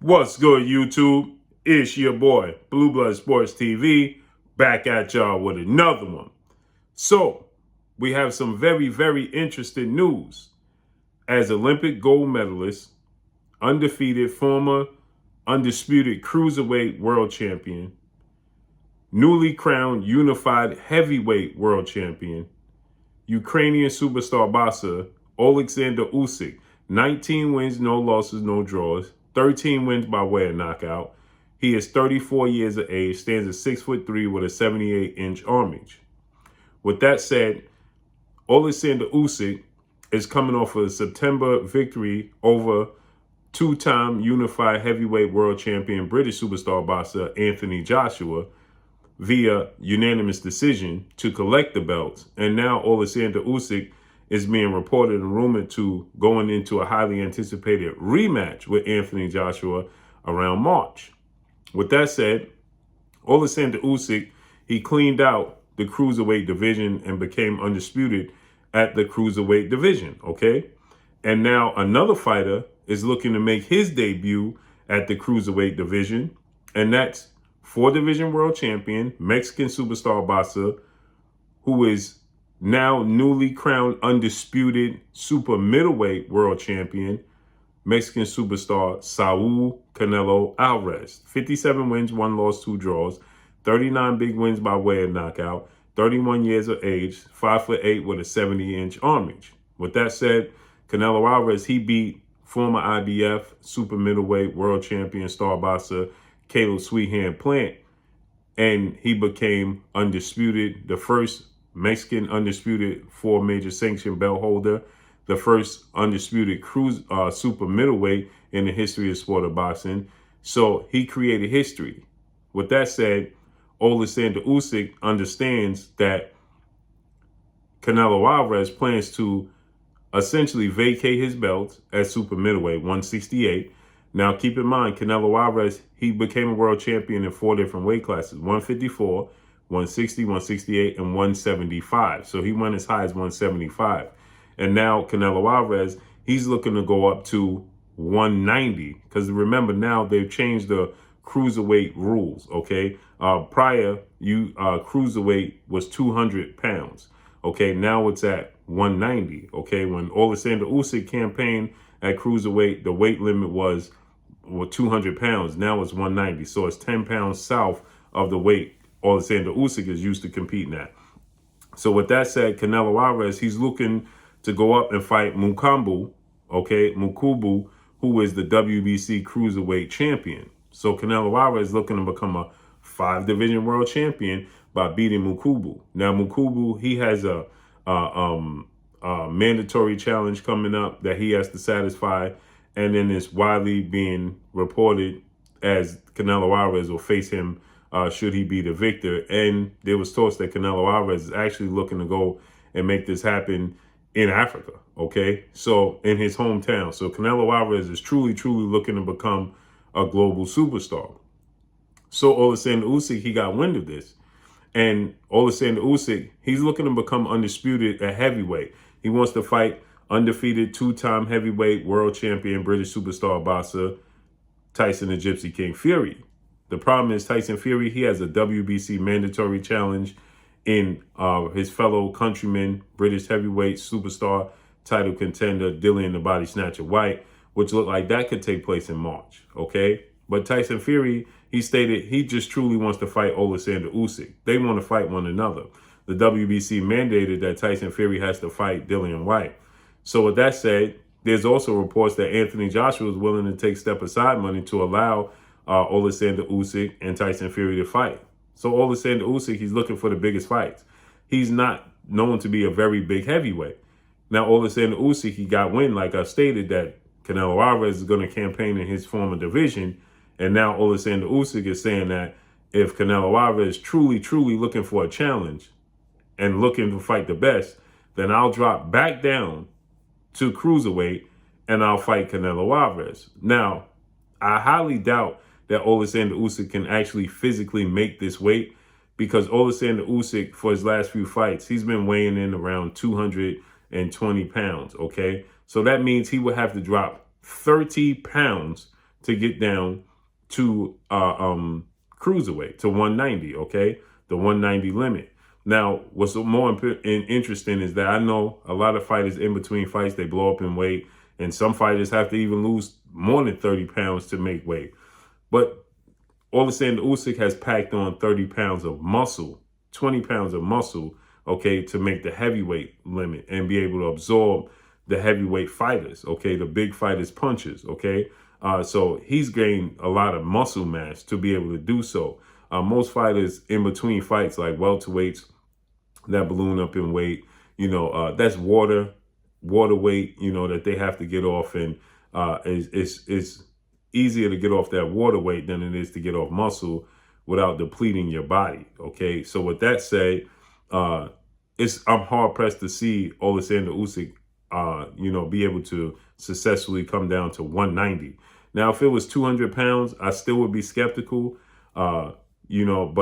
What's good, YouTube? It's your boy, Blue Blood Sports TV, back at y'all with another one. So, we have some very, very interesting news. As Olympic gold medalist, undefeated former undisputed cruiserweight world champion, newly crowned unified heavyweight world champion, Ukrainian superstar boxer Oleksandr Usyk, 19 wins, no losses, no draws, 13 wins by way of knockout. He is 34 years of age, stands at 6'3" with a 78-inch arm reach. With that said, Oleksandr Usyk is coming off a September victory over two-time unified heavyweight world champion British superstar boxer Anthony Joshua via unanimous decision to collect the belts. And now Oleksandr Usyk is being reported and rumored to going into a highly anticipated rematch with Anthony Joshua around March. With that said, Oleksandr Usyk, he cleaned out the cruiserweight division and became undisputed at the cruiserweight division, okay? And now another fighter is looking to make his debut at the cruiserweight division, and that's four-division world champion, Mexican superstar boxer, who is now newly crowned undisputed super middleweight world champion, Mexican superstar Saul Canelo Alvarez. 57 wins, 1 loss, 2 draws, 39 big wins by way of knockout, 31 years of age, 5'8" with a 70-inch arm reach. With that said, Canelo Alvarez, he beat former IBF super middleweight world champion star boxer Caleb Sweethand Plant, and he became undisputed, the first Mexican undisputed 4 major sanction belt holder, the first undisputed super middleweight in the history of sport of boxing. So he created history. With that said, Oleksandr Usyk understands that Canelo Alvarez plans to essentially vacate his belt at super middleweight 168. Now, keep in mind, Canelo Alvarez, he became a world champion in 4 different weight classes: 154, 160, 168, and 175. So he went as high as 175. And now Canelo Alvarez, he's looking to go up to 190. Because remember, now they've changed the cruiserweight rules, okay? Prior, cruiserweight was 200 pounds. Okay, now it's at 190. Okay, when Oleksandr Usyk campaigned at cruiserweight, the weight limit was 200 pounds. Now it's 190. So it's 10 pounds south of the weight Oleksandr Usyk is used to competing at. So with that said, Canelo Alvarez, he's looking to go up and fight Mukambu, who is the WBC cruiserweight champion. So Canelo Alvarez is looking to become a 5-division world champion by beating Mukubu. Now Mukubu, he has a mandatory challenge coming up that he has to satisfy, and then it's widely being reported as Canelo Alvarez will face him should he be the victor. And there was talks that Canelo Alvarez is actually looking to go and make this happen in Africa, okay? So in his hometown. So Canelo Alvarez is truly, truly looking to become a global superstar. So Oleksandr Usyk, he got wind of this. And Oleksandr Usyk, he's looking to become undisputed at heavyweight. He wants to fight undefeated 2-time heavyweight world champion British superstar boxer Tyson the Gypsy King Fury. The problem is Tyson Fury, he has a WBC mandatory challenge in his fellow countryman, British heavyweight superstar title contender Dillian the Body Snatcher White, which looked like that could take place in March, okay? But Tyson Fury, he stated he just truly wants to fight Oleksandr Usyk. They want to fight one another. The WBC mandated that Tyson Fury has to fight Dillian White. So with that said, there's also reports that Anthony Joshua is willing to take step-aside money to allow Oleksandr Usyk and Tyson Fury to fight. So Oleksandr Usyk, he's looking for the biggest fights. He's not known to be a very big heavyweight. Now, Oleksandr Usyk, he got wind, like I stated, that Canelo Alvarez is going to campaign in his former division. And now Oleksandr Usyk is saying that if Canelo Alvarez is truly, truly looking for a challenge and looking to fight the best, then I'll drop back down to cruiserweight and I'll fight Canelo Alvarez. Now, I highly doubt that Oleksandr Usyk can actually physically make this weight, because Oleksandr Usyk, for his last few fights, he's been weighing in around 220 pounds, okay? So that means he would have to drop 30 pounds to get down to cruiserweight, to 190, okay? The 190 limit. Now, what's more interesting is that I know a lot of fighters in between fights, they blow up in weight, and some fighters have to even lose more than 30 pounds to make weight. But Oleksandr Usyk has packed on 30 pounds of muscle, 20 pounds of muscle, okay, to make the heavyweight limit and be able to absorb the heavyweight fighters, okay, the big fighters' punches, okay? So he's gained a lot of muscle mass to be able to do so. Most fighters in between fights, like welterweights, that balloon up in weight, that's water weight, that they have to get off, and it's easier to get off that water weight than it is to get off muscle without depleting your body. Okay, so with that said, I'm hard pressed to see Oleksandr Usyk, be able to successfully come down to 190. Now, if it was 200 pounds, I still would be skeptical, but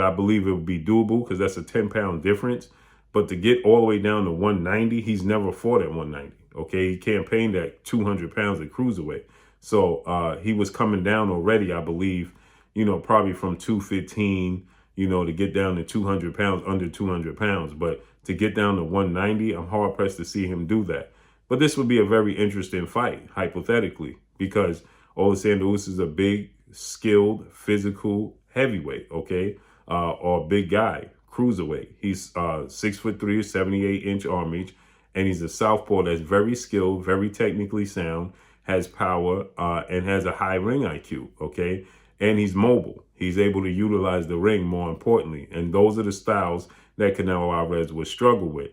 I believe it would be doable because that's a 10-pound difference. But to get all the way down to 190, he's never fought at 190. Okay, he campaigned at 200 pounds at cruiserweight. So he was coming down already, I believe, probably from 215, to get down to 200 pounds, under 200 pounds. But to get down to 190, I'm hard pressed to see him do that. But this would be a very interesting fight, hypothetically, because Oleksandr Usyk is a big, skilled, physical heavyweight, okay, or big guy, cruiserweight. He's 6'3", 78-inch arm reach, and he's a southpaw that's very skilled, very technically sound, has power, and has a high ring IQ, okay? And he's mobile. He's able to utilize the ring, more importantly. And those are the styles that Canelo Alvarez would struggle with.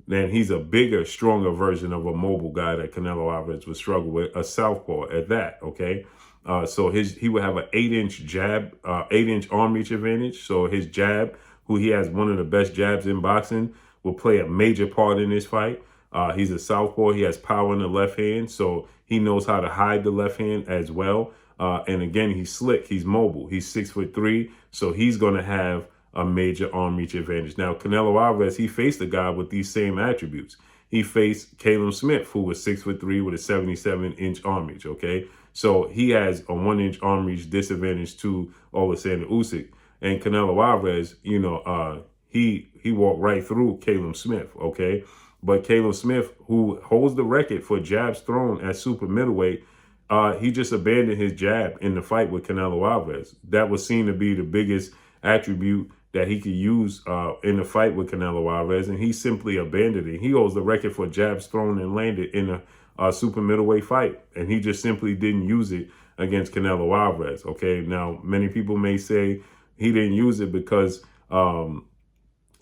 Then he's a bigger, stronger version of a mobile guy that Canelo Alvarez would struggle with, a southpaw at that, okay? So he would have an 8-inch jab, 8-inch arm reach advantage. So his jab, who he has one of the best jabs in boxing, will play a major part in this fight. He's a southpaw. He has power in the left hand, so he knows how to hide the left hand as well. And again, he's slick. He's mobile. He's 6'3", so he's going to have a major arm reach advantage. Now, Canelo Alvarez, he faced a guy with these same attributes. He faced Caleb Smith, who was 6'3" with a 77-inch arm reach, okay? So he has a 1-inch arm reach disadvantage to Oleksandr Usyk. And Canelo Alvarez, he walked right through Caleb Smith, okay? But Caleb Smith, who holds the record for jabs thrown at super middleweight, he just abandoned his jab in the fight with Canelo Alvarez. That was seen to be the biggest attribute that he could use in the fight with Canelo Alvarez, and he simply abandoned it. He holds the record for jabs thrown and landed in a super middleweight fight, and he just simply didn't use it against Canelo Alvarez, okay? Now, many people may say he didn't use it because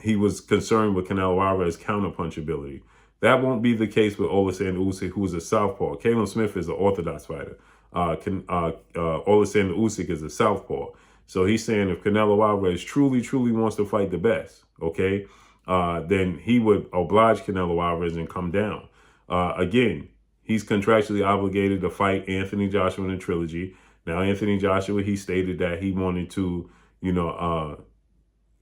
he was concerned with Canelo Alvarez's counterpunch ability. That won't be the case with Oleksandr Usyk, who's a southpaw. Caleb Smith is an orthodox fighter. Oleksandr Usyk is a southpaw. So he's saying if Canelo Alvarez truly wants to fight the best, okay, then he would oblige Canelo Alvarez and come down. Again, he's contractually obligated to fight Anthony Joshua in the trilogy. Now, Anthony Joshua, he stated that he wanted to,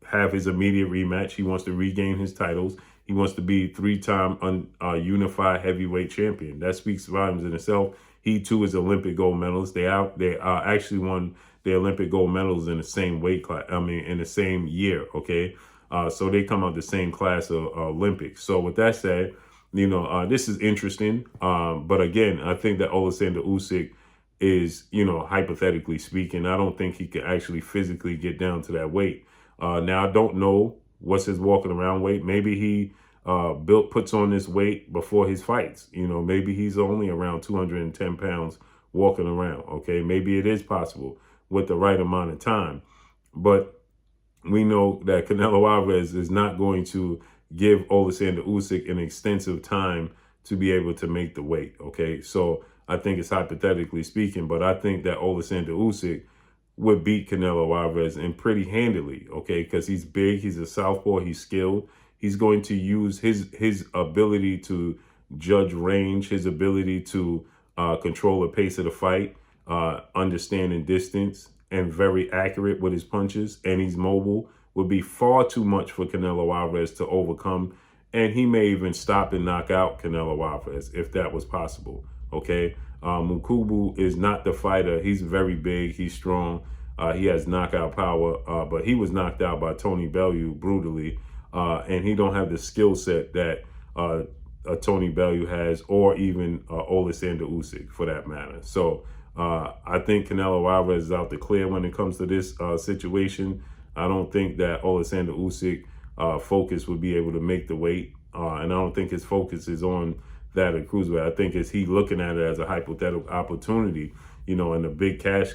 have his immediate rematch. He wants to regain his titles. He wants to be 3-time unified heavyweight champion. That speaks volumes in itself. He too is Olympic gold medalist. They actually won the Olympic gold medals in the same weight class. In the same year. Okay, so they come out the same class of Olympics. So with that said, this is interesting. But again, I think that Oleksandr Usyk is, hypothetically speaking, I don't think he could actually physically get down to that weight. Now, I don't know what's his walking around weight. Maybe he puts on this weight before his fights. Maybe he's only around 210 pounds walking around. Okay, maybe it is possible with the right amount of time. But we know that Canelo Alvarez is not going to give Oleksandr Usyk an extensive time to be able to make the weight. Okay, so I think it's hypothetically speaking, but I think that Oleksandr Usyk would beat Canelo Alvarez and pretty handily, okay, because he's big, he's a southpaw, he's skilled. He's going to use his ability to judge range, his ability to control the pace of the fight, understanding distance, and very accurate with his punches, and he's mobile, would be far too much for Canelo Alvarez to overcome, and he may even stop and knock out Canelo Alvarez if that was possible, okay? Mukubu is not the fighter. He's very big. He's strong. He has knockout power, but he was knocked out by Tony Bellew brutally, and he don't have the skill set that Tony Bellew has, or even Oleksandr Usyk for that matter. So I think Canelo Alvarez is out the clear when it comes to this situation. I don't think that Oleksandr Usyk focus would be able to make the weight, and I don't think his focus is on that of cruiserweight. I think he looking at it as a hypothetical opportunity, you know, and a big cash